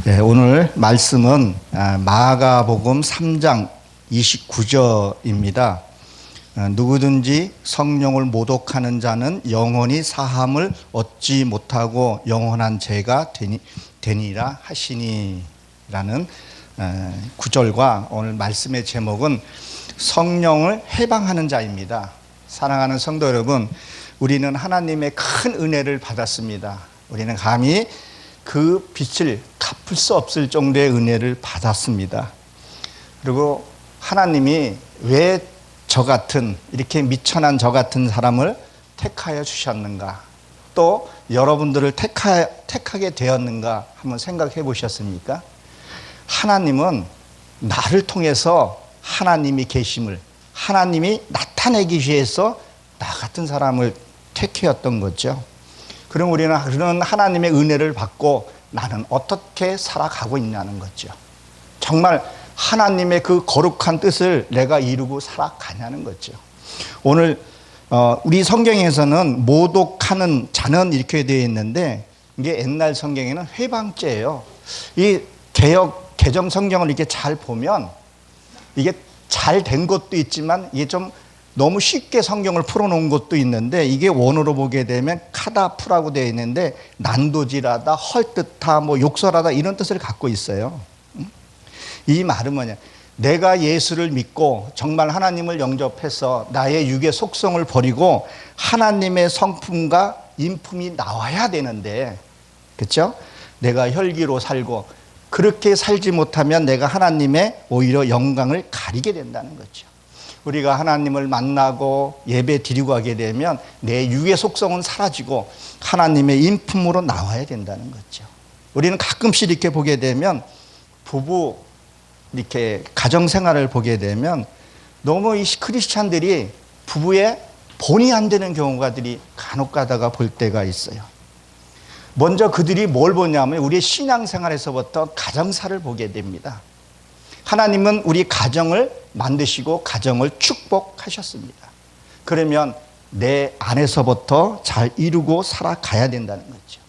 네, 오늘 말씀은 마가복음 3장 29절입니다. 누구든지 성령을 모독하는 자는 영원히 사함을 얻지 못하고 영원한 죄가 되니라 하시니 라는 구절과 오늘 말씀의 제목은 성령을 해방하는 자입니다. 사랑하는 성도 여러분, 우리는 하나님의 큰 은혜를 받았습니다. 우리는 감히 그 빛을 갚을 수 없을 정도의 은혜를 받았습니다. 그리고 하나님이 왜 저 같은, 이렇게 미천한 저 같은 사람을 택하여 주셨는가, 또 여러분들을 택하게 되었는가 한번 생각해 보셨습니까? 하나님은 나를 통해서 하나님이 계심을, 하나님이 나타내기 위해서 나 같은 사람을 택하였던 거죠. 그럼 우리는 그런 하나님의 은혜를 받고 나는 어떻게 살아가고 있냐는 거죠. 정말 하나님의 그 거룩한 뜻을 내가 이루고 살아가냐는 거죠. 오늘 우리 성경에서는 모독하는 자는 이렇게 되어 있는데, 이게 옛날 성경에는 회방죄예요. 이 개정 성경을 이렇게 잘 보면 이게 잘 된 것도 있지만 이게 좀 너무 쉽게 성경을 풀어놓은 것도 있는데, 이게 원어로 보게 되면 카다프라고 되어 있는데 난도질하다, 헐뜯다, 욕설하다 이런 뜻을 갖고 있어요. 이 말은 뭐냐, 내가 예수를 믿고 정말 하나님을 영접해서 나의 육의 속성을 버리고 하나님의 성품과 인품이 나와야 되는데, 그렇죠? 내가 혈기로 살고 그렇게 살지 못하면 내가 하나님의 오히려 영광을 가리게 된다는 거죠. 우리가 하나님을 만나고 예배 드리고 하게 되면 내 육의 속성은 사라지고 하나님의 인품으로 나와야 된다는 거죠. 우리는 가끔씩 이렇게 보게 되면 부부 이렇게 가정 생활을 보게 되면 너무 이 크리스찬들이 부부의 본이 안 되는 경우가들이 간혹 가다가 볼 때가 있어요. 먼저 그들이 뭘 보냐면 우리의 신앙생활에서부터 가정사를 보게 됩니다. 하나님은 우리 가정을 만드시고 가정을 축복하셨습니다. 그러면 내 안에서부터 잘 이루고 살아가야 된다는 거죠.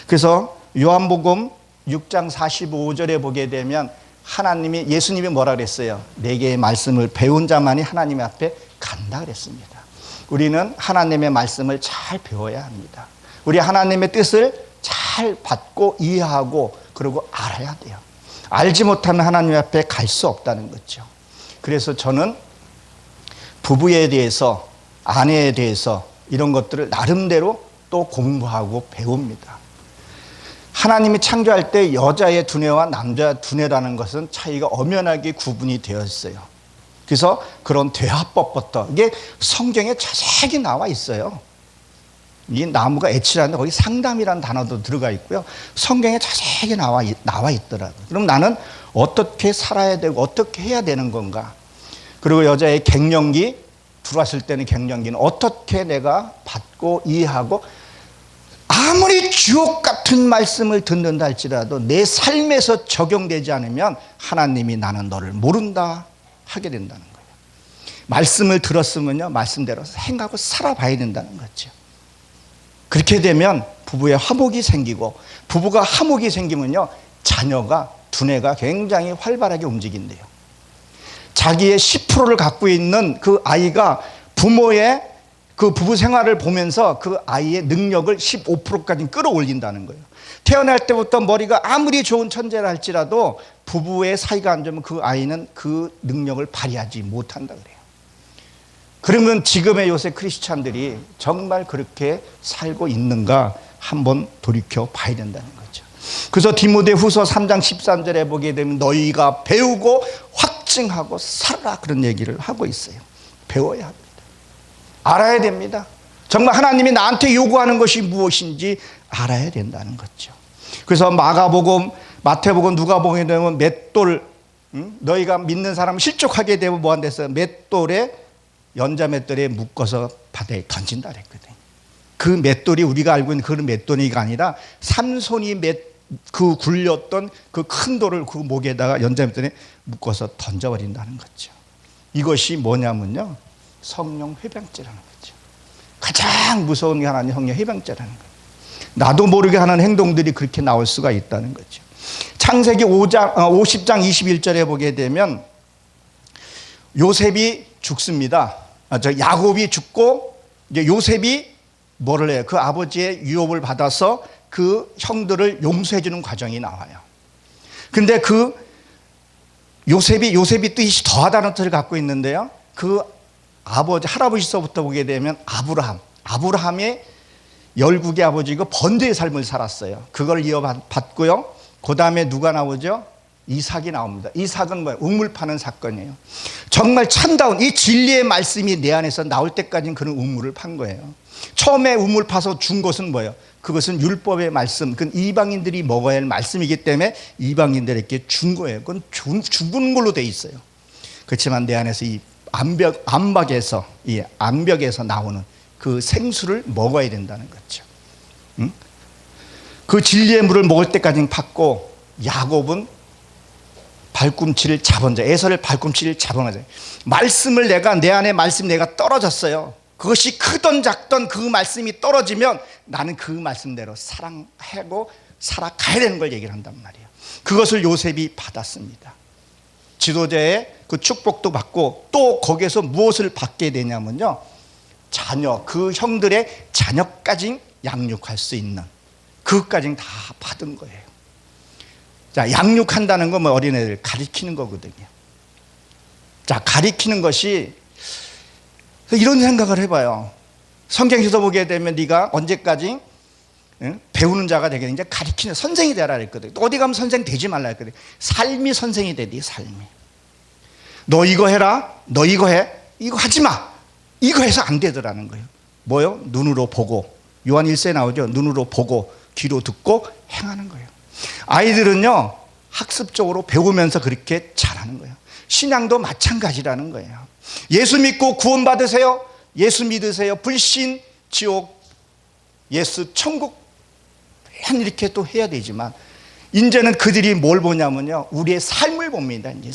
그래서 요한복음 6장 45절에 보게 되면 예수님이 뭐라 그랬어요? 내게 말씀을 배운 자만이 하나님 앞에 간다 그랬습니다. 우리는 하나님의 말씀을 잘 배워야 합니다. 우리 하나님의 뜻을 잘 받고 이해하고 그리고 알아야 돼요. 알지 못하면 하나님 앞에 갈 수 없다는 거죠. 그래서 저는 부부에 대해서, 아내에 대해서 이런 것들을 나름대로 또 공부하고 배웁니다. 하나님이 창조할 때 여자의 두뇌와 남자의 두뇌라는 것은 차이가 엄연하게 구분이 되어 있어요. 그래서 그런 대화법부터, 이게 성경에 자세하게 나와 있어요. 이 나무가 애치라는데 거기 상담이라는 단어도 들어가 있고요. 성경에 자세하게 나와 있더라고요. 그럼 나는 어떻게 살아야 되고 어떻게 해야 되는 건가? 그리고 여자의 갱년기, 들어왔을 때는 갱년기는 어떻게 내가 받고 이해하고, 아무리 주옥 같은 말씀을 듣는다 할지라도 내 삶에서 적용되지 않으면 하나님이 나는 너를 모른다 하게 된다는 거예요. 말씀을 들었으면요, 말씀대로 행하고 살아봐야 된다는 거죠. 그렇게 되면 부부의 화목이 생기고, 부부가 화목이 생기면요, 자녀가, 두뇌가 굉장히 활발하게 움직인대요. 자기의 10%를 갖고 있는 그 아이가 부모의 그 부부 생활을 보면서 그 아이의 능력을 15%까지 끌어올린다는 거예요. 태어날 때부터 머리가 아무리 좋은 천재라 할지라도 부부의 사이가 안 좋으면 그 아이는 그 능력을 발휘하지 못한다 그래요. 그러면 지금의 요새 크리스찬들이 정말 그렇게 살고 있는가 한번 돌이켜 봐야 된다는 거죠. 그래서 디모데후서 3장 13절에 보게 되면 너희가 배우고 확증하고 살아라 그런 얘기를 하고 있어요. 배워야 합니다. 알아야 됩니다. 정말 하나님이 나한테 요구하는 것이 무엇인지 알아야 된다는 거죠. 그래서 마가복음, 마태복음, 누가복음에 되면 맷돌, 너희가 믿는 사람을 실족하게 되면 뭐 한댔어요? 연자맷돌에 묶어서 바다에 던진다 그랬거든요. 그 맷돌이 우리가 알고 있는 그런 맷돌이가 아니라 삼손이 그 굴렸던 그 큰 돌을 그 목에다가 연자맷돌에 묶어서 던져버린다는 거죠. 이것이 뭐냐면요, 성령 회방죄라는 거죠. 가장 무서운 게 하나님 성령 회방죄라는 거예요. 나도 모르게 하는 행동들이 그렇게 나올 수가 있다는 거죠. 창세기 50장 21절에 보게 되면 요셉이 죽습니다. 야곱이 죽고 이제 요셉이 뭐를 해요? 그 아버지의 유업을 받아서 그 형들을 용서해 주는 과정이 나와요. 근데 그 요셉이 뜻이 더하다는 뜻을 갖고 있는데요. 그 할아버지서부터 보게 되면 아브라함의 열국의 아버지고 번제의 삶을 살았어요. 그걸 이어받고요. 그 다음에 누가 나오죠? 이삭이 나옵니다. 이삭은 뭐예요? 우물 파는 사건이에요. 정말 참다운 이 진리의 말씀이 내 안에서 나올 때까지는 그런 우물을 판 거예요. 처음에 우물 파서 준 것은 뭐예요? 그것은 율법의 말씀, 그건 이방인들이 먹어야 할 말씀이기 때문에 이방인들에게 준 거예요. 그건 죽은 걸로 돼 있어요. 그렇지만 내 안에서 이 암벽에서 나오는 그 생수를 먹어야 된다는 거죠. 응? 그 진리의 물을 먹을 때까지는 팠고, 야곱은 발꿈치를 잡은 자, 에서를 발꿈치를 잡은 자. 말씀을 내 안에 말씀 내가 떨어졌어요. 그것이 크던 작던 그 말씀이 떨어지면 나는 그 말씀대로 사랑하고 살아가야 되는 걸 얘기를 한단 말이에요. 그것을 요셉이 받았습니다. 지도자의 그 축복도 받고 또 거기에서 무엇을 받게 되냐면요, 자녀, 그 형들의 자녀까지 양육할 수 있는 그것까지 다 받은 거예요. 자, 양육한다는 건 뭐 어린애들 가리키는 거거든요. 자, 가리키는 것이 이런 생각을 해봐요. 성경에서 보게 되면 네가 언제까지 배우는 자가 되게 이제 가리키는 선생이 되라 그랬거든. 어디 가면 선생 되지 말라 했거든. 삶이 선생이 되니, 삶이. 너 이거 해라, 너 이거 해, 이거 하지 마, 이거 해서 안 되더라는 거예요. 뭐요? 눈으로 보고, 요한 1세에 나오죠. 눈으로 보고 귀로 듣고 행하는 거예요. 아이들은요, 학습적으로 배우면서 그렇게 잘하는 거예요. 신앙도 마찬가지라는 거예요. 예수 믿고 구원 받으세요. 예수 믿으세요. 불신, 지옥, 예수, 천국 이렇게 또 해야 되지만, 이제는 그들이 뭘 보냐면요, 우리의 삶을 봅니다. 이제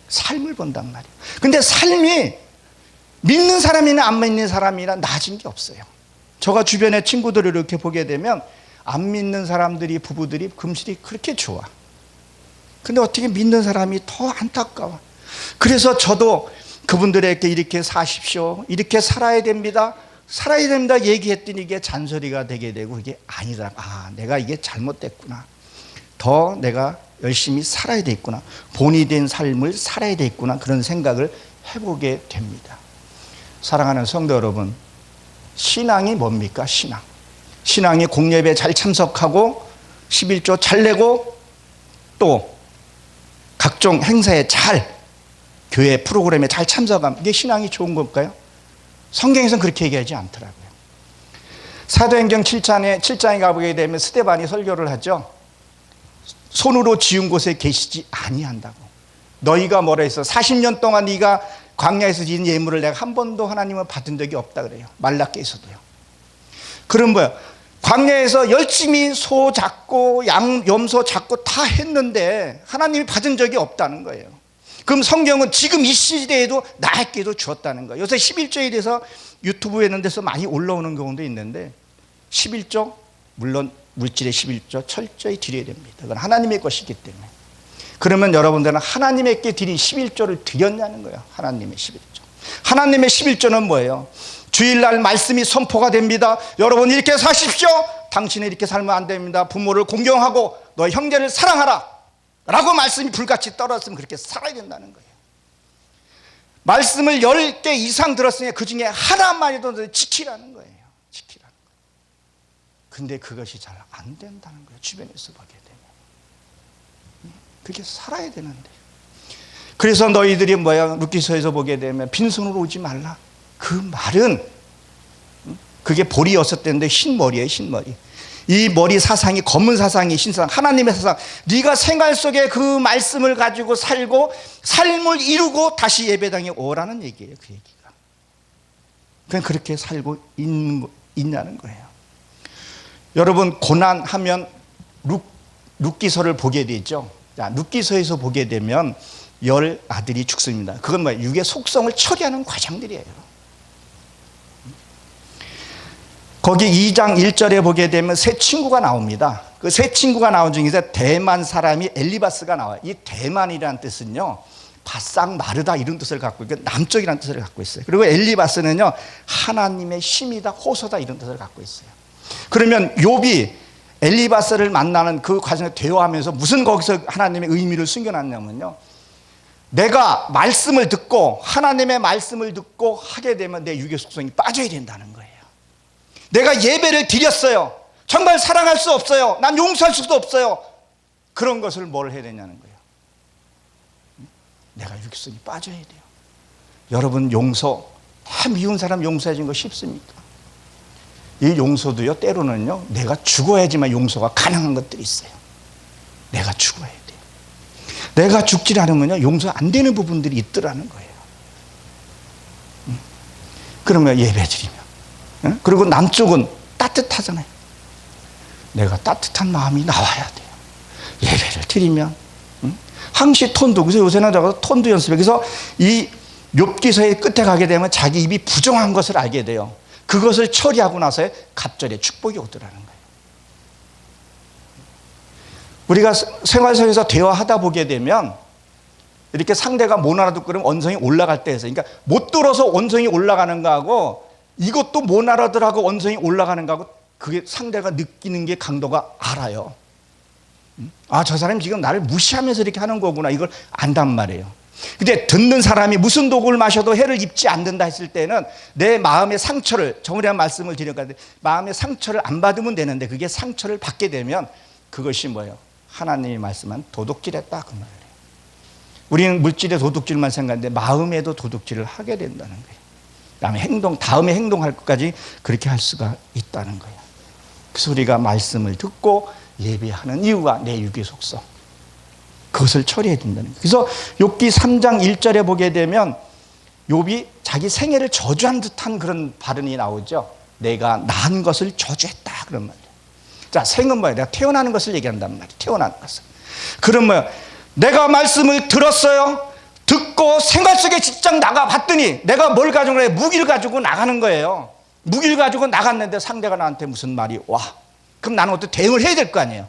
삶을 본단 말이에요. 근데 삶이 믿는 사람이나 안 믿는 사람이나 나아진 게 없어요. 제가 주변에 친구들을 이렇게 보게 되면 안 믿는 사람들이, 부부들이 금실이 그렇게 좋아. 근데 어떻게 믿는 사람이 더 안타까워. 그래서 저도 그분들에게 이렇게 사십시오, 이렇게 살아야 됩니다 얘기했더니 이게 잔소리가 되게 되고, 이게 아니더라. 내가 이게 잘못됐구나. 더 내가 열심히 살아야 되겠구나. 본이 된 삶을 살아야 되겠구나. 그런 생각을 해보게 됩니다. 사랑하는 성도 여러분, 신앙이 뭡니까? 신앙이 공예배에 잘 참석하고 11조 잘 내고 또 각종 행사에 교회 프로그램에 잘 참석하면 이게 신앙이 좋은 걸까요? 성경에서는 그렇게 얘기하지 않더라고요. 사도행전 7장에 가보게 되면 스데반이 설교를 하죠. 손으로 지은 곳에 계시지 아니한다고. 너희가 뭐라 했어? 40년 동안 네가 광야에서 지은 예물을 내가 한 번도 하나님을 받은 적이 없다 그래요. 말라기에서도요. 그럼 뭐야? 광야에서 열심히 소 잡고 염소 잡고 다 했는데 하나님이 받은 적이 없다는 거예요. 그럼 성경은 지금 이 시대에도 나에게도 주었다는 거예요. 요새 11조에 대해서 유튜브에 있는 데서 많이 올라오는 경우도 있는데, 11조 물론 물질의 11조 철저히 드려야 됩니다. 그건 하나님의 것이기 때문에. 그러면 여러분들은 하나님께 드린 11조를 드렸냐는 거예요. 하나님의 11조. 하나님의 11조는 뭐예요? 주일날 말씀이 선포가 됩니다. 여러분 이렇게 사십시오. 당신은 이렇게 살면 안 됩니다. 부모를 공경하고 너의 형제를 사랑하라 라고 말씀이 불같이 떨어졌으면 그렇게 살아야 된다는 거예요. 말씀을 10개 이상 들었으니 그 중에 하나만이라도 지키라는 거예요. 지키라는 거예요. 근데 그것이 잘 안 된다는 거예요. 주변에서 보게 되면. 그게 살아야 되는데. 그래서 너희들이 루키서에서 보게 되면 빈손으로 오지 말라. 그 말은 그게 볼이었었는데 흰머리예요. 흰머리. 이 머리 사상이 검은 사상이 신사상, 하나님의 사상. 네가 생활 속에 그 말씀을 가지고 살고 삶을 이루고 다시 예배당에 오라는 얘기예요. 그 얘기가. 그냥 그렇게 살고 있냐는 거예요. 여러분 고난하면 룻기서를 보게 되죠. 자, 룻기서에서 보게 되면 10 아들이 죽습니다. 그건 뭐예요? 육의 속성을 처리하는 과정들이에요. 거기 2장 1절에 보게 되면 세 친구가 나옵니다. 그 세 친구가 나온 중에서 대만 사람이 엘리바스가 나와요. 이 대만이라는 뜻은요, 바싹 마르다 이런 뜻을 갖고 있고 남쪽이라는 뜻을 갖고 있어요. 그리고 엘리바스는요, 하나님의 힘이다, 호소다 이런 뜻을 갖고 있어요. 그러면 욥이 엘리바스를 만나는 그 과정에 대화하면서 무슨 거기서 하나님의 의미를 숨겨놨냐면요, 내가 말씀을 듣고 하나님의 말씀을 듣고 하게 되면 내 육의 속성이 빠져야 된다는 거예요. 내가 예배를 드렸어요. 정말 사랑할 수 없어요. 난 용서할 수도 없어요. 그런 것을 뭘 해야 되냐는 거예요. 내가 육성이 빠져야 돼요. 여러분, 용서, 다 미운 사람 용서해 준 거 쉽습니까? 이 용서도요, 때로는요, 내가 죽어야지만 용서가 가능한 것들이 있어요. 내가 죽어야 돼요. 내가 죽지 않으면요, 용서 안 되는 부분들이 있더라는 거예요. 그러면 예배 드리면, 그리고 남쪽은 따뜻하잖아요. 내가 따뜻한 마음이 나와야 돼요. 예배를 드리면, 항시 톤도, 그래서 요새는 저거 톤도 연습해. 그래서 이 욥기서의 끝에 가게 되면 자기 입이 부정한 것을 알게 돼요. 그것을 처리하고 나서의 갑절의 축복이 오더라는 거예요. 우리가 생활 속에서 대화하다 보게 되면 이렇게 상대가 못 알아듣고 그러면 언성이 올라갈 때 있어요. 그러니까 못 들어서 언성이 올라가는 거하고 이것도 못 알아들하고 언성이 올라가는 거하고 그게 상대가 느끼는 게 강도가 알아요. 아, 저 사람이 지금 나를 무시하면서 이렇게 하는 거구나, 이걸 안단 말이에요. 근데 듣는 사람이 무슨 독을 마셔도 해를 입지 않는다 했을 때는 내 마음의 상처를, 정우리한 말씀을 드렸는데 마음의 상처를 안 받으면 되는데 그게 상처를 받게 되면 그것이 뭐예요? 하나님이 말씀한 도둑질했다, 그 말이에요. 우리는 물질의 도둑질만 생각하는데 마음에도 도둑질을 하게 된다는 거예요. 다음에 행동할 것까지 그렇게 할 수가 있다는 거예요. 그래서 우리가 말씀을 듣고 예배하는 이유가 내 육의 속성, 그것을 처리해야 된다는 거예요. 그래서 욥기 3장 1절에 보게 되면 욥이 자기 생애를 저주한 듯한 그런 발언이 나오죠. 내가 낳은 것을 저주했다, 그런 말이에요. 자, 생은 뭐예요? 내가 태어나는 것을 얘기한단 말이에요. 태어나는 것을. 그럼 뭐예요? 내가 말씀을 들었어요. 듣고 생활 속에 직장 나가봤더니 내가 뭘 가지고 그래? 무기를 가지고 나가는 거예요. 무기를 가지고 나갔는데 상대가 나한테 무슨 말이 와. 그럼 나는 어떻게 대응을 해야 될 거 아니에요.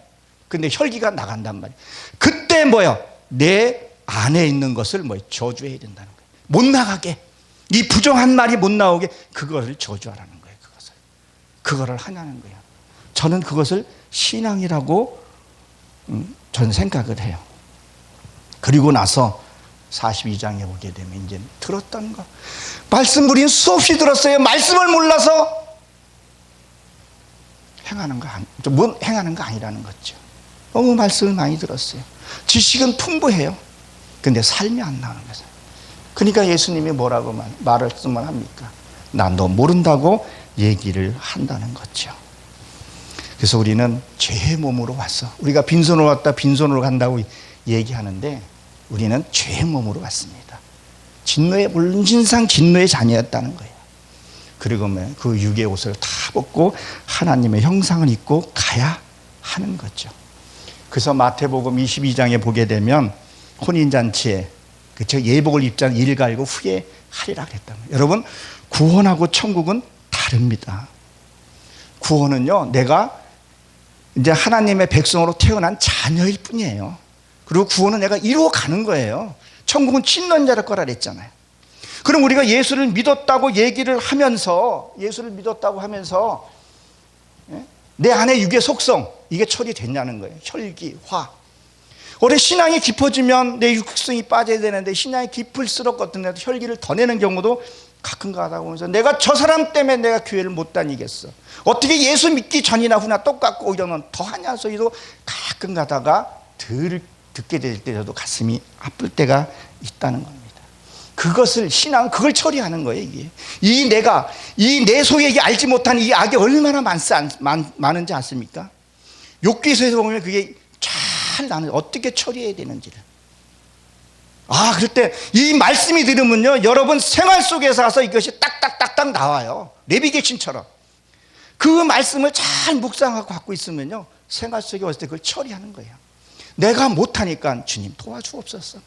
근데 혈기가 나간단 말이에요. 그때 뭐예요? 내 안에 있는 것을 저주해야 된다는 거예요. 못 나가게, 이 부정한 말이 못 나오게 그것을 저주하라는 거예요. 그거를 하냐는 거예요. 저는 그것을 신앙이라고 저는 생각을 해요. 그리고 나서 42장에 보게 되면 이제 들었던 거, 말씀 우리는 수없이 들었어요. 말씀을 몰라서 행하는 거 아니라는 거죠. 너무 말씀을 많이 들었어요. 지식은 풍부해요. 근데 삶이 안 나오는 거죠. 그러니까 예수님이 뭐라고 말씀을 합니까? 나 너 모른다고 얘기를 한다는 거죠. 그래서 우리는 죄의 몸으로 왔어. 우리가 빈손으로 왔다 빈손으로 간다고 얘기하는데 우리는 죄의 몸으로 왔습니다. 물진상 진노의 자녀였다는 거예요. 그리고 그 육의 옷을 다 벗고 하나님의 형상을 입고 가야 하는 거죠. 그래서 마태복음 22장에 보게 되면 혼인잔치에 예복을 입자는 이를 알고 후에 하리라 그랬단 말이에요. 여러분, 구원하고 천국은 다릅니다. 구원은요, 내가 이제 하나님의 백성으로 태어난 자녀일 뿐이에요. 그리고 구원은 내가 이루어가는 거예요. 천국은 친노한 자를 거라 그랬잖아요. 그럼 우리가 예수를 믿었다고 얘기를 하면서, 내 안에 육의 속성, 이게 처리됐냐는 거예요. 혈기, 화. 올해 신앙이 깊어지면 내 육성이 빠져야 되는데 신앙이 깊을수록 어떤 데도 혈기를 더 내는 경우도 가끔가 하다 보면서 내가 저 사람 때문에 내가 교회를 못 다니겠어. 어떻게 예수 믿기 전이나 후나 똑같고 오히려는 더 하냐 소리도 가끔 가다가 듣게 될 때도 가슴이 아플 때가 있다는 겁니다. 그것을 신앙은 그걸 처리하는 거예요. 이게 이 내 소에게 알지 못한 이 악이 얼마나 많은지 아십니까? 욥기서에서 보면 그게 잘 나는 어떻게 처리해야 되는지를. 그럴 때 이 말씀이 들으면요, 여러분 생활 속에서 가서 이것이 딱딱딱딱 나와요. 내비게이션처럼. 그 말씀을 잘 묵상하고 갖고 있으면요, 생활 속에 왔을 때 그걸 처리하는 거예요. 내가 못하니까 주님 도와주옵소서.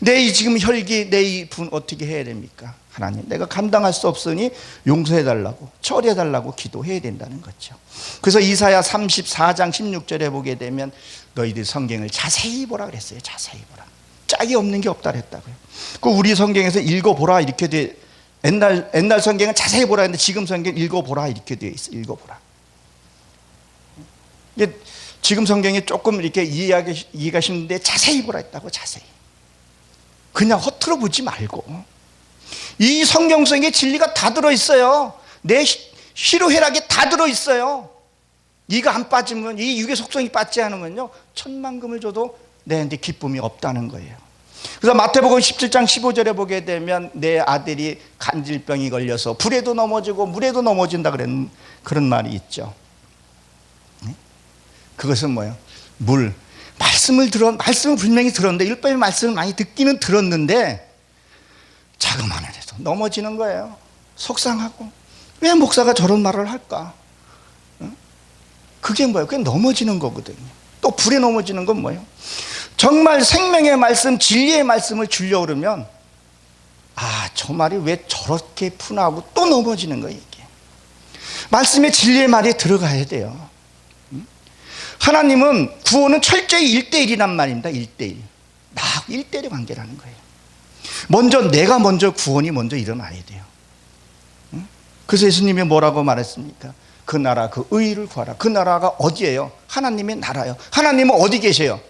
내 이 지금 혈기, 내 이 분 어떻게 해야 됩니까? 하나님, 내가 감당할 수 없으니 용서해달라고, 처리해달라고 기도해야 된다는 거죠. 그래서 이사야 34장 16절에 보게 되면 너희들 성경을 자세히 보라 그랬어요. 자세히 보라. 짝이 없는 게 없다 그랬다고요. 그 우리 성경에서 읽어보라 이렇게 돼. 옛날 성경은 자세히 보라 했는데 지금 성경 읽어보라 이렇게 되어 있어요. 읽어보라. 지금 성경이 조금 이렇게 이해가 쉽는데 자세히 보라 했다고. 자세히. 그냥 허투루 보지 말고 이 성경 속에 진리가 다 들어있어요. 내 희로애락이 다 들어있어요. 이가 안 빠지면, 이 육의 속성이 빠지지 않으면요, 천만금을 줘도 내한테 기쁨이 없다는 거예요. 그래서 마태복음 17장 15절에 보게 되면 내 아들이 간질병이 걸려서 불에도 넘어지고 물에도 넘어진다 그런 말이 있죠. 그것은 뭐예요? 말씀을 분명히 들었는데, 율법의 말씀을 많이 듣기는 들었는데 자그마한 애도 넘어지는 거예요. 속상하고 왜 목사가 저런 말을 할까? 그게 뭐예요? 그게 넘어지는 거거든요. 또 불에 넘어지는 건 뭐예요? 정말 생명의 말씀, 진리의 말씀을 주려고 그러면 저 말이 왜 저렇게 푸나하고 또 넘어지는 거예요. 이게 말씀의 진리의 말이 들어가야 돼요. 하나님은 구원은 철저히 1대1이란 말입니다. 1대1. 나하고 1대1의 관계라는 거예요. 내가 먼저 구원이 먼저 일어나야 돼요. 그래서 예수님이 뭐라고 말했습니까? 그 나라, 그 의를 구하라. 그 나라가 어디예요? 하나님의 나라요. 하나님은 어디 계세요?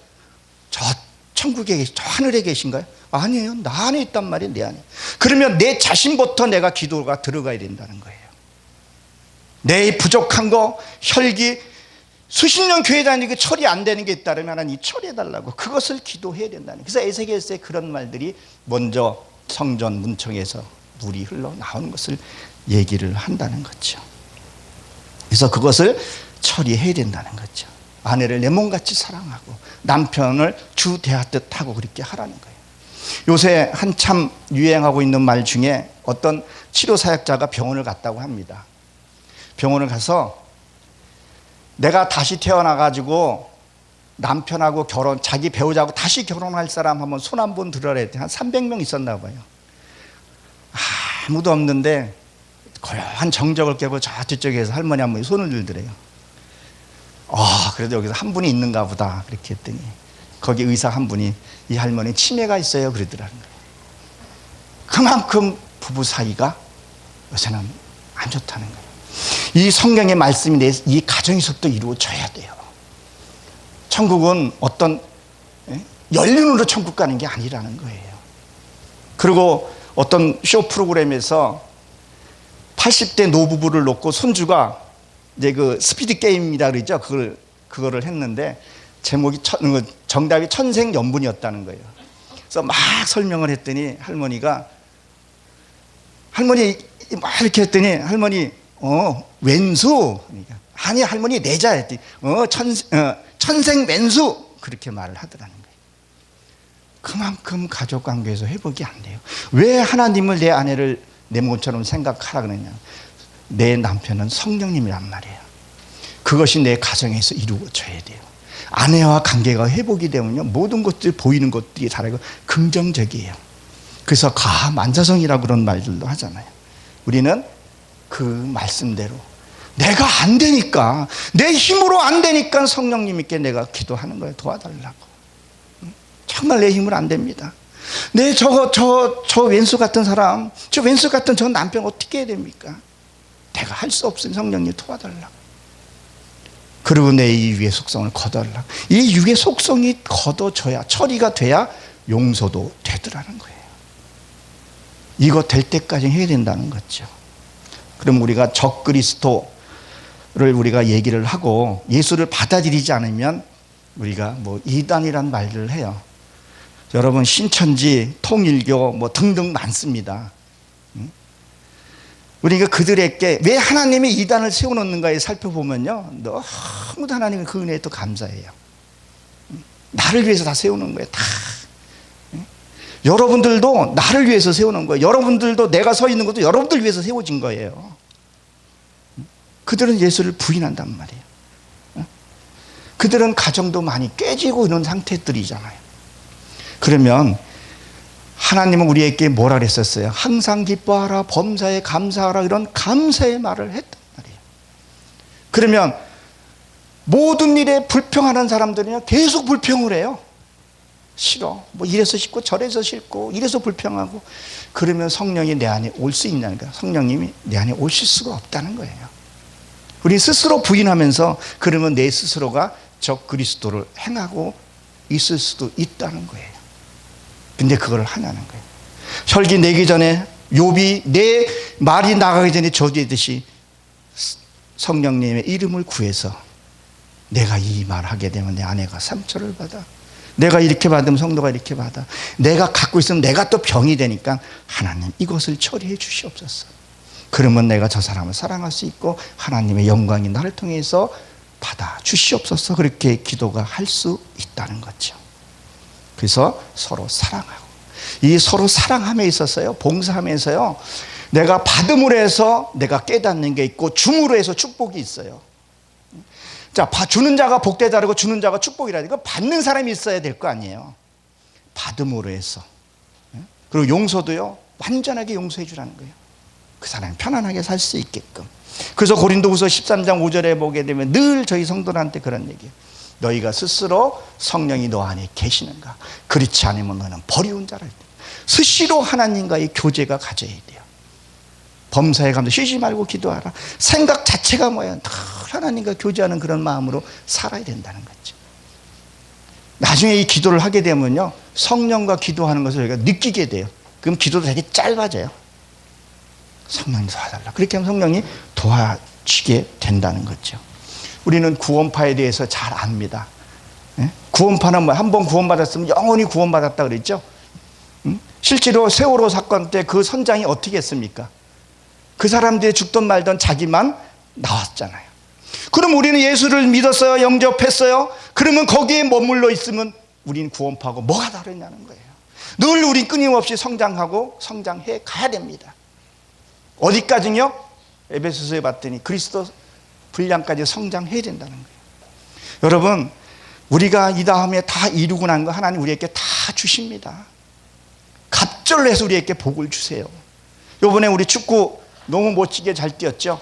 저 천국에 저 하늘에 계신가요? 아니에요. 나 안에 있단 말이에요. 내 안에. 그러면 내 자신부터 내가 기도가 들어가야 된다는 거예요. 내 부족한 거, 혈기, 수십 년 교회 다니고 처리 안 되는 게 있다면 하나님 처리해달라고, 그것을 기도해야 된다는 거예요. 그래서 에스겔서에 그런 말들이 먼저 성전 문청에서 물이 흘러나오는 것을 얘기를 한다는 거죠. 그래서 그것을 처리해야 된다는 거죠. 아내를 내 몸같이 사랑하고 남편을 주 대하듯 하고 그렇게 하라는 거예요. 요새 한참 유행하고 있는 말 중에 어떤 치료사역자가 병원을 갔다고 합니다. 병원을 가서 내가 다시 태어나가지고 남편하고 자기 배우자하고 다시 결혼할 사람 한번 손 한번 들어라 했더니 한 300명 있었나 봐요. 아무도 없는데 고요한 정적을 깨고 저 뒤쪽에서 할머니 한 분이 손을 들더래요. 그래도 여기서 한 분이 있는가 보다 그렇게 했더니 거기 의사 한 분이 이 할머니 치매가 있어요 그러더라는 거예요. 그만큼 부부 사이가 요새는 안 좋다는 거예요. 이 성경의 말씀이 이 가정에서부터 이루어져야 돼요. 천국은 어떤 연륜으로 천국 가는 게 아니라는 거예요. 그리고 어떤 쇼 프로그램에서 80대 노부부를 놓고 손주가 이제 그 스피드 게임이라 그러죠. 그거를 했는데 제목이 정답이 천생연분이었다는 거예요. 그래서 막 설명을 했더니 할머니 막 이렇게 했더니 할머니 왼수. 그러니까, 아니 할머니 내자 했더니 천생 왼수 그렇게 말을 하더라는 거예요. 그만큼 가족 관계에서 회복이 안 돼요. 왜 하나님을 내 아내를 내 몸처럼 생각하라 그러냐? 내 남편은 성령님이란 말이에요. 그것이 내 가정에서 이루어져야 돼요. 아내와 관계가 회복이 되면요, 모든 것들 보이는 것들이 다르고 긍정적이에요. 그래서 가만자성이라고 그런 말들도 하잖아요. 우리는 그 말씀대로 내가 안 되니까, 내 힘으로 안 되니까 성령님께 내가 기도하는 거예요. 도와달라고. 정말 내 힘으로 안 됩니다. 저 왼수 같은 사람, 저 왼수 같은 저 남편 어떻게 해야 됩니까? 내가 할 수 없으면 성령님 도와달라고. 그리고 내 이 육의 속성을 걷어달라고. 이 육의 속성이 걷어져야, 처리가 돼야 용서도 되더라는 거예요. 이거 될 때까지 해야 된다는 거죠. 그럼 우리가 적그리스도를 우리가 얘기를 하고 예수를 받아들이지 않으면 우리가 이단이란 말을 해요. 여러분 신천지, 통일교 등등 많습니다. 우리가 그들에게 왜 하나님이 이단을 세워놓는가에 살펴보면요, 너무 하나님의 그 은혜에 또 감사해요. 나를 위해서 다 세우는 거예요. 다. 여러분들도 나를 위해서 세우는 거예요. 여러분들도 내가 서 있는 것도 여러분들 위해서 세워진 거예요. 그들은 예수를 부인한단 말이에요. 그들은 가정도 많이 깨지고 이런 상태들이잖아요. 그러면 하나님은 우리에게 뭐라 그랬었어요? 항상 기뻐하라, 범사에 감사하라, 이런 감사의 말을 했단 말이에요. 그러면 모든 일에 불평하는 사람들은요, 계속 불평을 해요. 싫어. 뭐 이래서 싫고 저래서 싫고 이래서 불평하고. 그러면 성령이 내 안에 올 수 있냐는 거예요. 성령님이 내 안에 오실 수가 없다는 거예요. 우리 스스로 부인하면서 그러면 내 스스로가 적 그리스도를 행하고 있을 수도 있다는 거예요. 근데 그걸 하냐는 거예요. 혈기 내기 전에 욥이 내 말이 나가기 전에 저주했듯이 성령님의 이름을 구해서 내가 이 말하게 되면 내 아내가 상처를 받아, 내가 이렇게 받으면 성도가 이렇게 받아, 내가 갖고 있으면 내가 또 병이 되니까 하나님 이것을 처리해 주시옵소서. 그러면 내가 저 사람을 사랑할 수 있고 하나님의 영광이 나를 통해서 받아 주시옵소서. 그렇게 기도가 할 수 있다는 거죠. 그래서 서로 사랑하고, 이 서로 사랑함에 있어서요, 봉사하면서요, 내가 받음으로 해서 내가 깨닫는 게 있고 줌으로 해서 축복이 있어요. 자, 주는 자가 복되다라고 주는 자가 축복이라, 이거 받는 사람이 있어야 될 거 아니에요. 받음으로 해서. 그리고 용서도요, 완전하게 용서해 주라는 거예요. 그 사람이 편안하게 살 수 있게끔. 그래서 고린도후서 13장 5절에 보게 되면 늘 저희 성도들한테 그런 얘기예요. 너희가 스스로 성령이 너 안에 계시는가? 그렇지 않으면 너는 버리운 자라. 스스로 하나님과의 교제가 가져야 돼요. 범사에 감사, 쉬지 말고 기도하라. 생각 자체가 뭐예요? 늘 하나님과 교제하는 그런 마음으로 살아야 된다는 거죠. 나중에 이 기도를 하게 되면요, 성령과 기도하는 것을 저희가 느끼게 돼요. 그럼 기도도 되게 짧아져요. 성령님 도와달라. 그렇게 하면 성령이 도와주게 된다는 거죠. 우리는 구원파에 대해서 잘 압니다. 구원파는 뭐 한 번 구원받았으면 영원히 구원받았다 그랬죠. 실제로 세월호 사건 때 그 선장이 어떻게 했습니까? 그 사람들이 죽든 말든 자기만 나왔잖아요. 그럼 우리는 예수를 믿었어요, 영접했어요. 그러면 거기에 머물러 있으면 우리는 구원파하고 뭐가 다르냐는 거예요. 늘 우린 끊임없이 성장하고 성장해 가야 됩니다. 어디까지요? 에베소서에 봤더니 그리스도 분량까지 성장해야 된다는 거예요. 여러분, 우리가 이 다음에 다 이루고 난 거 하나님 우리에게 다 주십니다. 갑절로 해서 우리에게 복을 주세요. 이번에 우리 축구 너무 멋지게 잘 뛰었죠.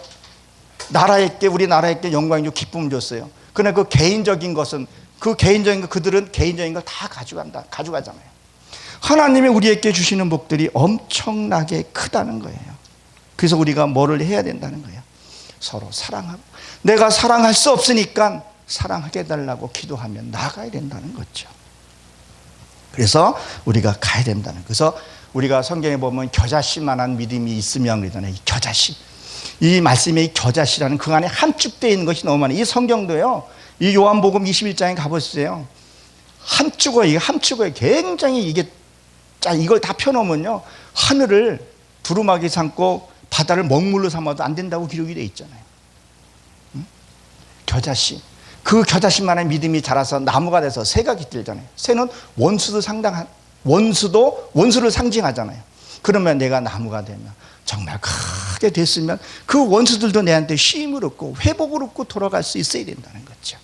우리 나라에게 영광이고 기쁨을 줬어요. 그러나 그 개인적인 것은, 그들은 개인적인 걸 다 가져가잖아요. 하나님이 우리에게 주시는 복들이 엄청나게 크다는 거예요. 그래서 우리가 뭐를 해야 된다는 거예요? 서로 사랑하고, 내가 사랑할 수 없으니까 사랑하게 해달라고 기도하면 나가야 된다는 거죠. 그래서 우리가 가야 된다는 거예요. 그래서 우리가 성경에 보면 겨자씨만한 믿음이 있으면 그러잖아요. 이 겨자씨, 이 말씀에 이 겨자씨라는 그 안에 함축되어 있는 것이 너무 많아요. 이 성경도요, 이 요한복음 21장에 가보세요. 함축어요. 굉장히 이걸 다 펴놓으면요, 하늘을 두루마기 삼고 바다를 먹물로 삼아도 안 된다고 기록이 되어 있잖아요. 겨자씨, 그 겨자씨만한 믿음이 자라서 나무가 돼서 새가 깃들잖아요. 새는 원수를 상징하잖아요. 그러면 내가 나무가 되면, 정말 크게 됐으면 그 원수들도 내한테 쉼을 얻고 회복을 얻고 돌아갈 수 있어야 된다는 거죠.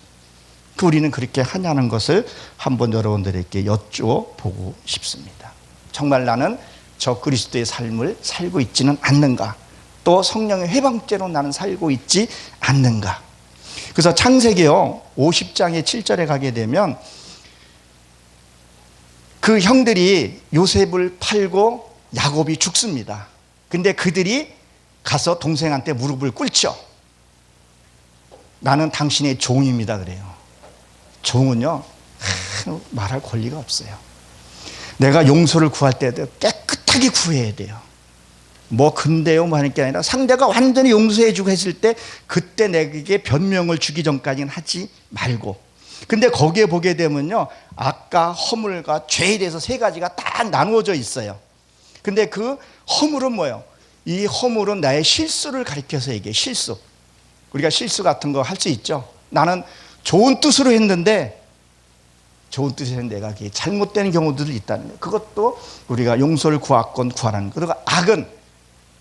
우리는 그렇게 하냐는 것을 한번 여러분들에게 여쭈어보고 싶습니다. 정말 나는 저 그리스도의 삶을 살고 있지는 않는가? 또 성령의 해방죄로 나는 살고 있지 않는가? 그래서 창세기요 50장의 7절에 가게 되면 그 형들이 요셉을 팔고 야곱이 죽습니다. 근데 그들이 가서 동생한테 무릎을 꿇죠. 나는 당신의 종입니다 그래요. 종은요 말할 권리가 없어요. 내가 용서를 구할 때도 깨끗하게 구해야 돼요. 뭐 근데요 뭐 하는 게 아니라 상대가 완전히 용서해주고 했을 때 그때 내게 변명을 주기 전까지는 하지 말고. 근데 거기에 보게 되면요 악과 허물과 죄에 대해서 세 가지가 딱 나누어져 있어요. 근데 그 허물은 뭐예요? 이 허물은 나의 실수를 가리켜서 얘기해요. 실수. 우리가 실수 같은 거 할 수 있죠. 나는 좋은 뜻으로 했는데 내가 그게 잘못되는 경우들이 있다는 거예요. 그것도 우리가 용서를 구하건 구하라는 거예요. 그리고 악은,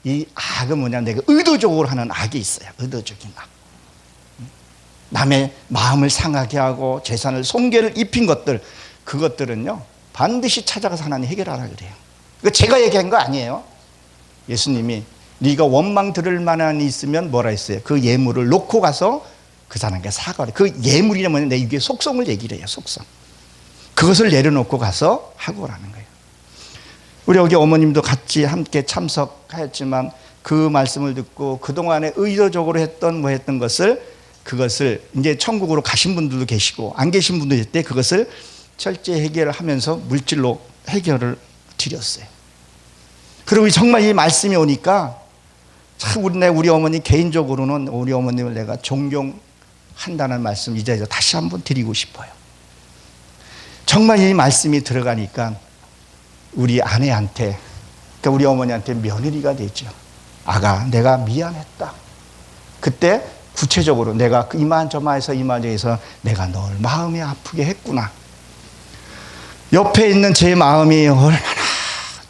이 악은 뭐냐, 내가 의도적으로 하는 악이 있어요. 의도적인 악. 남의 마음을 상하게 하고 재산을 손괴를 입힌 것들, 그것들은요 반드시 찾아가서 하나님 해결하라 그래요. 이거 제가 얘기한 거 아니에요. 예수님이 네가 원망 들을 만한 이 있으면 뭐라 했어요? 그 예물을 놓고 가서 그 사람에게 사과를. 그 예물이냐면 내 이게 속성을 얘기를 해요. 속성. 그것을 내려놓고 가서 하고 오라는 거예요. 우리 여기 어머님도 같이 함께 참석하였지만 그 말씀을 듣고 그동안에 의도적으로 했던 것을 그것을 이제 천국으로 가신 분들도 계시고 안 계신 분도 있을 때 그것을 철저히 해결을 하면서 물질로 해결을 드렸어요. 그리고 정말 이 말씀이 오니까 참 우리 어머니 개인적으로는 우리 어머님을 내가 존경한다는 말씀 이 자리에서 다시 한번 드리고 싶어요. 정말 이 말씀이 들어가니까 우리 아내한테, 그러니까 우리 어머니한테 며느리가 되죠. 아가, 내가 미안했다. 그때 구체적으로 내가 이만저만해서 내가 널 마음이 아프게 했구나. 옆에 있는 제 마음이 얼마나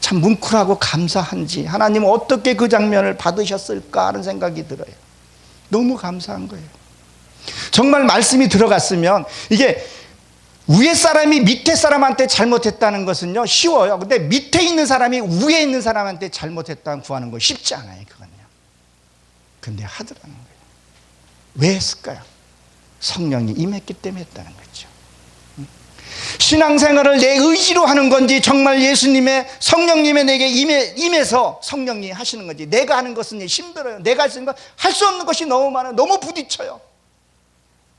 참 뭉클하고 감사한지, 하나님 어떻게 그 장면을 받으셨을까 하는 생각이 들어요. 너무 감사한 거예요. 정말 말씀이 들어갔으면 이게 위에 사람이 밑에 사람한테 잘못했다는 것은요 쉬워요. 근데 밑에 있는 사람이 위에 있는 사람한테 잘못했다는 구하는 거 쉽지 않아요. 그건요. 근데 하더라는 거예요. 왜 했을까요? 성령이 임했기 때문에 했다는 거죠. 신앙생활을 내 의지로 하는 건지 정말 예수님의 성령님의 내게 임해서 성령님이 하시는 건지, 내가 하는 것은 힘들어요. 내가 할 수 있는 건 할 수 없는 것이 너무 많아요. 너무 부딪혀요.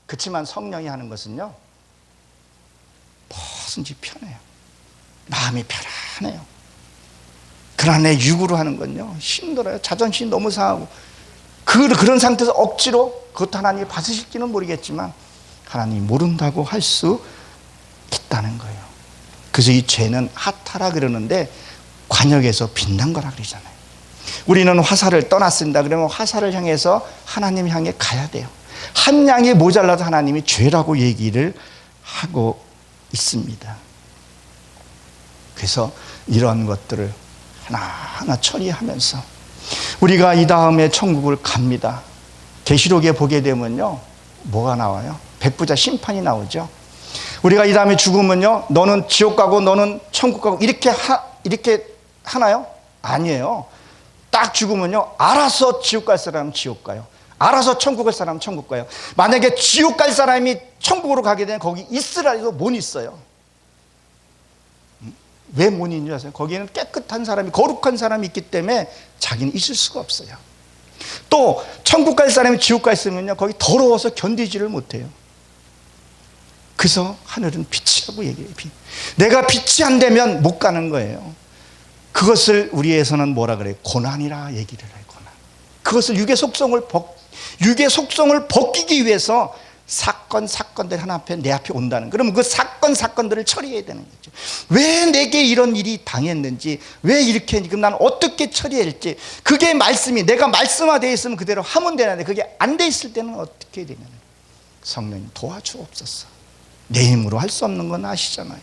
그렇지만 성령이 하는 것은요 무엇인지 편해요. 마음이 편안해요. 그러나 내 육으로 하는 건요 힘들어요. 자존심이 너무 상하고 그런 상태에서 억지로 그것도 하나님이 받으실지는 모르겠지만 하나님이 모른다고 할 수 있다는 거예요. 그래서 이 죄는 하타라 그러는데 관역에서 빛난 거라 그러잖아요. 우리는 화살을 떠났습니다. 그러면 화살을 향해서 하나님 향해 가야 돼요. 한 양이 모자라도 하나님이 죄라고 얘기를 하고 있습니다. 그래서 이런 것들을 하나하나 처리하면서 우리가 이 다음에 천국을 갑니다. 계시록에 보게 되면요 뭐가 나와요? 백부자 심판이 나오죠. 우리가 이 다음에 죽으면요 너는 지옥 가고 너는 천국 가고 이렇게 하나요? 아니에요. 딱 죽으면요 알아서 지옥 갈 사람은 지옥 가요. 알아서 천국 갈 사람은 천국 가요. 만약에 지옥 갈 사람이 천국으로 가게 되면 거기 있으라 해도 못 있어요. 왜 못 있는 줄 아세요? 거기에는 깨끗한 사람이, 거룩한 사람이 있기 때문에 자기는 있을 수가 없어요. 또 천국 갈 사람이 지옥 가 있으면요 거기 더러워서 견디지를 못해요. 그래서 하늘은 빛이라고 얘기해요. 내가 빛이 안 되면 못 가는 거예요. 그것을 우리에서는 뭐라 그래요? 고난이라 얘기를 해요. 고난. 그것을 육의 속성을 벗기기 위해서 사건들이 하나 앞에 내 앞에 온다는. 그러면 그 사건들을 처리해야 되는 거죠. 왜 내게 이런 일이 당했는지, 왜 이렇게, 그럼 나는 어떻게 처리해야 할지, 그게 말씀이 내가 말씀화되어 있으면 그대로 하면 되는데 그게 안 돼 있을 때는 어떻게 되냐면 성령님 도와주옵소서. 내 힘으로 할 수 없는 건 아시잖아요.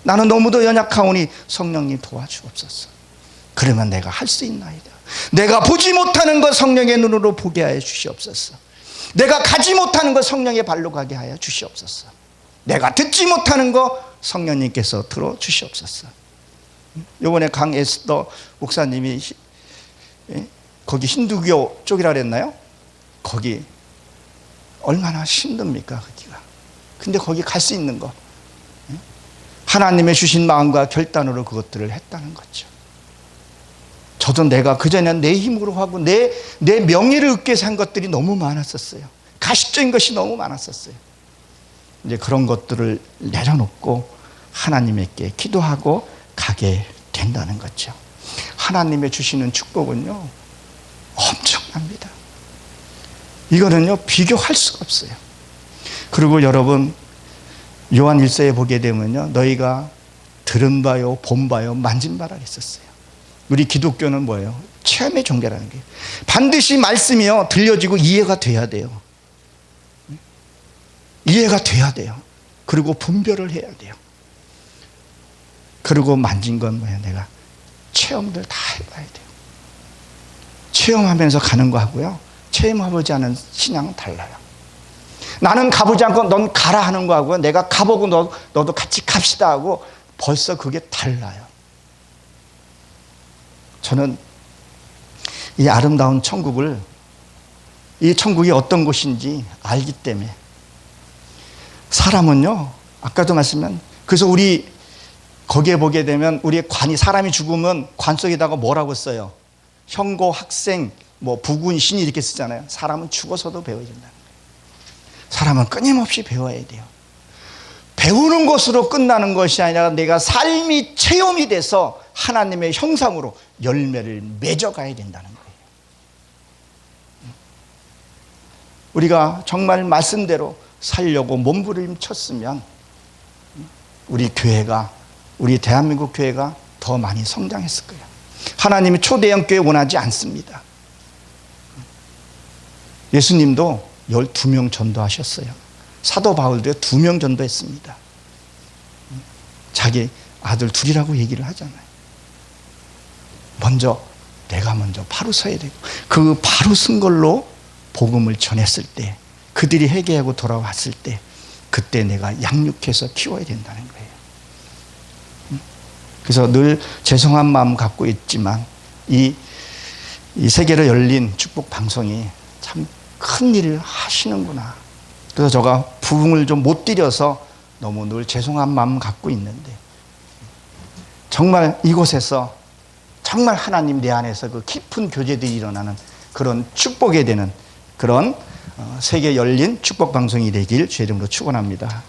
나는 너무도 연약하오니 성령님 도와주옵소서. 그러면 내가 할 수 있나이다. 내가 보지 못하는 것 성령의 눈으로 보게 하여 주시옵소서. 내가 가지 못하는 것 성령의 발로 가게 하여 주시옵소서. 내가 듣지 못하는 것 성령님께서 들어 주시옵소서. 이번에 강에스더 목사님이 거기 힌두교 쪽이라 그랬나요? 거기 얼마나 힘듭니까 거기가. 근데 거기 갈 수 있는 것, 하나님의 주신 마음과 결단으로 그것들을 했다는 거죠. 저도 내가 그전에는 내 힘으로 하고 내 명예를 얻기 위해서 한 것들이 너무 많았었어요. 가식적인 것이 너무 많았었어요. 이제 그런 것들을 내려놓고 하나님께 기도하고 가게 된다는 거죠. 하나님의 주시는 축복은요 엄청납니다. 이거는요 비교할 수가 없어요. 그리고 여러분 요한 1서에 보게 되면요 너희가 들은 바요 본 바요 만진 바라 했었어요. 우리 기독교는 뭐예요? 체험의 종교라는 게 반드시 말씀이요 들려지고 이해가 돼야 돼요. 이해가 돼야 돼요. 그리고 분별을 해야 돼요. 그리고 만진 건 뭐예요? 내가 체험들 다 해봐야 돼요. 체험하면서 가는 거 하고요 체험해보지 않은 신앙은 달라요. 나는 가보지 않고 넌 가라 하는 거하고 내가 가보고 너도 같이 갑시다 하고 벌써 그게 달라요. 저는 이 아름다운 천국을, 이 천국이 어떤 곳인지 알기 때문에, 사람은요, 아까도 말씀한, 그래서 우리 거기에 보게 되면 우리의 관이, 사람이 죽으면 관 속에다가 뭐라고 써요? 형고, 학생, 뭐 부군, 신이 이렇게 쓰잖아요. 사람은 죽어서도 배워야 된다는 거예요. 사람은 끊임없이 배워야 돼요. 배우는 것으로 끝나는 것이 아니라 내가 삶이 체험이 돼서 하나님의 형상으로 열매를 맺어가야 된다는 거예요. 우리가 정말 말씀대로 살려고 몸부림쳤으면 우리 교회가, 우리 대한민국 교회가 더 많이 성장했을 거예요. 하나님이 초대형 교회 원하지 않습니다. 예수님도 12명 전도하셨어요. 사도 바울도 2명 전도했습니다. 자기 아들 둘이라고 얘기를 하잖아요. 내가 먼저 바로 서야 되고, 그 바로 쓴 걸로 복음을 전했을 때, 그들이 회개하고 돌아왔을 때, 그때 내가 양육해서 키워야 된다는 거예요. 그래서 늘 죄송한 마음 갖고 있지만 이 세계로 열린 축복 방송이 참 큰 일을 하시는구나. 그래서 제가 부흥을 좀 못 드려서 너무 늘 죄송한 마음 갖고 있는데, 정말 이곳에서 정말 하나님 내 안에서 그 깊은 교제들이 일어나는 그런 축복이 되는 그런 세계 열린 축복 방송이 되길 주의 이름으로 축원합니다.